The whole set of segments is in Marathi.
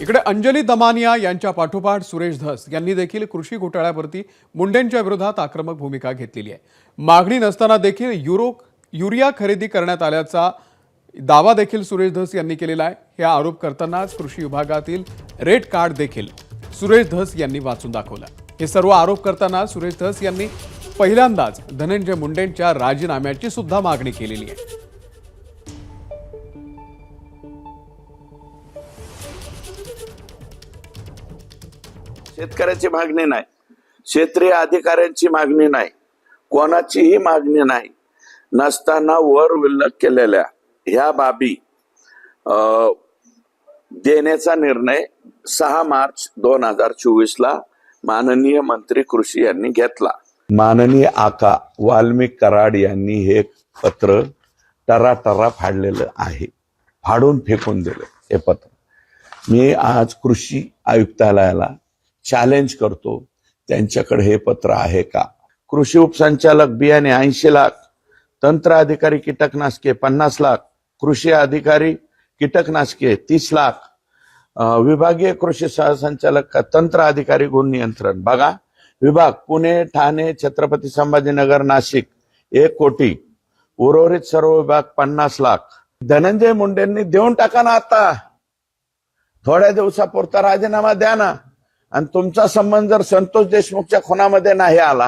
इकडे अंजली दमानिया यांच्या पाठोपाठ सुरेश धस यांनी देखील कृषी घोटाळ्यावरती मुंडेंच्या विरोधात आक्रमक भूमिका घेतलेली आहे। मागणी नसताना देखील युरिया खरेदी करण्यात आल्याचा दावा देखील सुरेश धस यांनी केलेला आहे। हे आरोप करतानाच कृषी विभागातील रेड कार्ड देखील सुरेश धस यांनी वाचून दाखवलं। हे सर्व आरोप करताना सुरेश धस यांनी पहिल्यांदाच धनंजय मुंडेंच्या राजीनाम्याची सुद्धा मागणी केलेली आहे। शेतकऱ्याची मागणी नाही, क्षेत्रीय अधिकाऱ्यांची मागणी नाही, कोणाचीही मागणी नाही नसताना वर उल्लेख केलेल्या ह्या बाबी देण्याचा निर्णय 6 मार्च 2024 ला माननीय मंत्री कृषी यांनी घेतला। माननीय आका वाल्मिक कराड यांनी हे पत्र टराटरा फाडलेलं आहे, फाडून फेकून दिलं हे पत्र। मी आज कृषी आयुक्तालयाला चॅलेंज करतो, त्यांच्याकडे हे पत्र आहे का? कृषी उपसंचालक बियाणे 80 लाख, तंत्र अधिकारी कीटकनाशके 50 लाख, कृषी अधिकारी कीटकनाशके 30 लाख, विभागीय कृषी सहसंचालक तंत्र अधिकारी गुण नियंत्रण बघा विभाग पुणे, ठाणे, छत्रपती संभाजीनगर, नाशिक 1 कोटी, उर्वरित सर्व विभाग 50 लाख। धनंजय मुंडेंनी देऊन टाका ना, आता थोड्या दिवसापुरता राजीनामा द्या ना। आणि तुमचा संबंध जर संतोष देशमुखच्या खुनामध्ये नाही आला,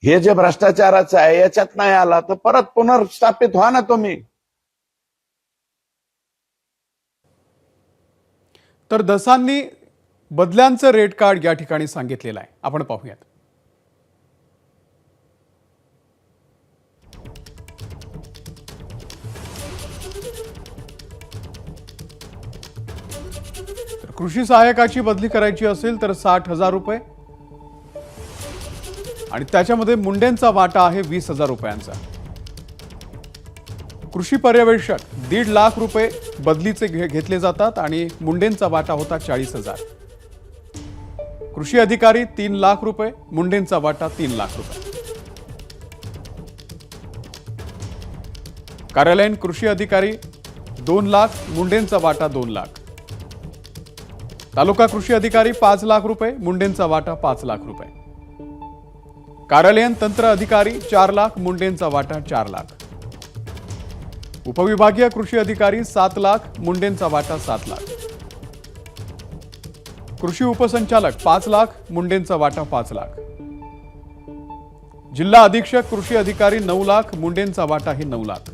हे जे भ्रष्टाचाराचं आहे याच्यात नाही आला, तर परत पुनर्स्थापित व्हा ना तुम्ही। तर धसांनी बदल्यांचं रेड कार्ड या ठिकाणी सांगितलेलं आहे, आपण पाहूयात। कृषी सहायकाची बदली करायची असेल तर 60,000 रुपये आणि त्याच्यामध्ये मुंडेंचा वाटा आहे 20,000 रुपयांचा। कृषी पर्यवेक्षक 1.5 लाख रुपये बदलीचे घेतले जातात आणि मुंडेंचा वाटा होता 40,000। कृषी अधिकारी 3 लाख रुपये, मुंडेंचा वाटा 3 लाख रुपये। कार्यालयीन कृषी अधिकारी 2 लाख, मुंडेंचा वाटा 2 लाख। तालुका कृषी अधिकारी 5 लाख रुपये, मुंडेंचा वाटा 5 लाख रुपये। कार्यालयीन तंत्र अधिकारी 4 लाख, मुंडेंचा वाटा 4 लाख। उपविभागीय कृषी अधिकारी 7 लाख, मुंडेंचा वाटा 7 लाख। कृषी उपसंचालक 5 लाख, मुंडेंचा वाटा 5 लाख। जिल्हा अधीक्षक कृषी अधिकारी 9 लाख, मुंडेंचा वाटा ही 9 लाख।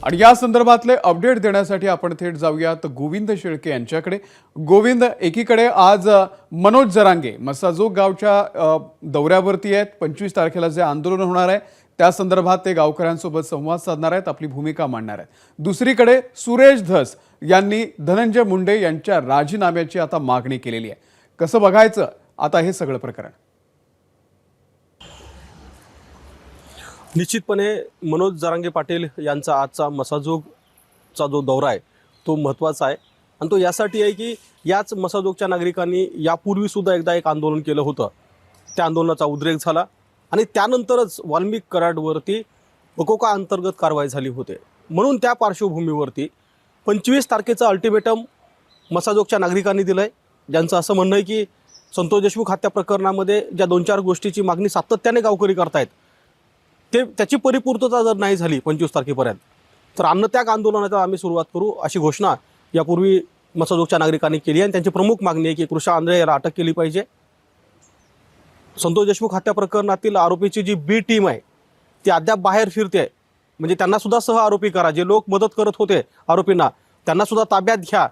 आणि या संदर्भातले अपडेट देण्यासाठी आपण थेट जाऊयात गोविंद शेळके यांच्याकडे। गोविंद, एकीकडे आज मनोज जरांगे मसाजोग गावच्या दौऱ्यावरती आहेत। 25 तारखेला जे आंदोलन होणार आहे त्या संदर्भात ते गावकऱ्यांसोबत संवाद साधणार आहेत, आपली भूमिका मांडणार आहेत। दुसरीकडे सुरेश धस यांनी धनंजय मुंडे यांच्या राजीनाम्याची आता मागणी केलेली आहे। कसं बघायचं आता हे सगळं प्रकरण? निश्चितपणे मनोज जरांगे पाटील यांचा आजचा मसाजोगचा जो दौरा आहे तो महत्त्वाचा आहे आणि तो यासाठी आहे की याच मसाजोगच्या नागरिकांनी यापूर्वी सुद्धा एकदा एक आंदोलन केलं होतं। त्या आंदोलनाचा उद्रेक झाला आणि त्यानंतरच वाल्मिक कराडवरती मकोका अंतर्गत कारवाई झाली होते। म्हणून त्या पार्श्वभूमीवरती 25 तारखेचं अल्टिमेटम मसाजोगच्या नागरिकांनी दिलं आहे, ज्यांचं असं म्हणणं आहे की संतोष देशमुख हत्या प्रकरणामध्ये ज्या 2-4 गोष्टीची मागणी सातत्याने गावकरी करतायत त्याची परिपूर्तता जर नाही झाली 25 तारखेपर्यंत तर अन्नत्याग आंदोलनाला आम्ही सुरुवात करू, अशी घोषणा यापूर्वी मसाजोगच्या नागरिकांनी केली आहे। त्यांची प्रमुख मागणी आहे की कृषा आंध्रे याला अटक केली पाहिजे। संतोष देशमुख हत्या प्रकरणातील आरोपीची जी बी टीम आहे ती अद्याप बाहेर फिरते आहे, म्हणजे त्यांना सुद्धा सह आरोपी करा, जे लोक मदत करत होते आरोपींना त्यांना सुद्धा ताब्यात घ्या,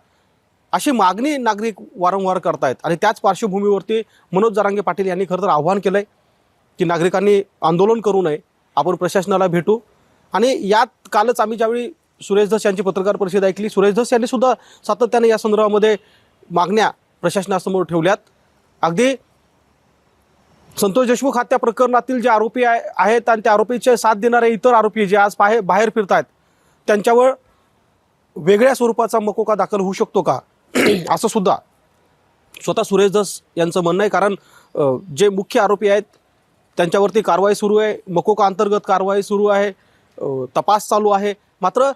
अशी मागणी नागरिक वारंवार करतायत। आणि त्याच पार्श्वभूमीवरती मनोज जरांगे पाटील यांनी खरं तर आव्हान केलं आहे की नागरिकांनी आंदोलन करू नये, आपण प्रशासनाला भेटू। आणि यात कालच आम्ही ज्यावेळी सुरेश धस यांची पत्रकार परिषद ऐकली, सुरेश धस यांनी सुद्धा सातत्याने या संदर्भामध्ये मागण्या प्रशासनासमोर ठेवल्यात। अगदी संतोष देशमुख हत्या प्रकरणातील जे आरोपी आहेत आणि त्या आरोपीचे साथ देणारे इतर आरोपी जे आज बाहेर फिरतायत त्यांच्यावर वेगळ्या स्वरूपाचा मकोका दाखल होऊ शकतो का, असं सुद्धा स्वतः सुरेश धस यांचं म्हणणं आहे। कारण जे मुख्य आरोपी आहेत त्यांच्यावरती कारवाई सुरू आहे, मकोका अंतर्गत कारवाई सुरू आहे, तपास चालू आहे. मात्र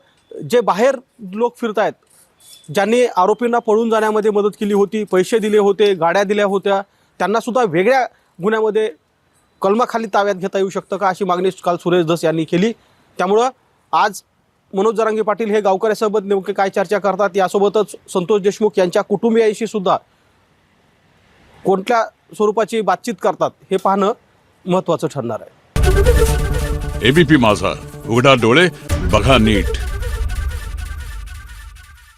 जे बाहेर लोक फिरतायत, ज्यांनी आरोपींना पळून जाण्यामध्ये मदत केली होती, पैसे दिले होते, गाड्या दिल्या होत्या, त्यांना सुद्धा वेगळ्या गुन्ह्यामध्ये कलमाखाली ताब्यात घेता येऊ शकतं का, अशी मागणी काल सुरेश धस यांनी केली. त्यामुळं आज मनोज जरांगे पाटील हे गावकऱ्यासोबत नेमके काय चर्चा करतात, यासोबतच संतोष देशमुख यांच्या कुटुंबियांशी सुद्धा कोणत्या स्वरूपाची बातचीत करतात हे पाहणं महत्त्वाचं ठरणार आहे. एबीपी माझा, उघडा डोळे बघा नीट.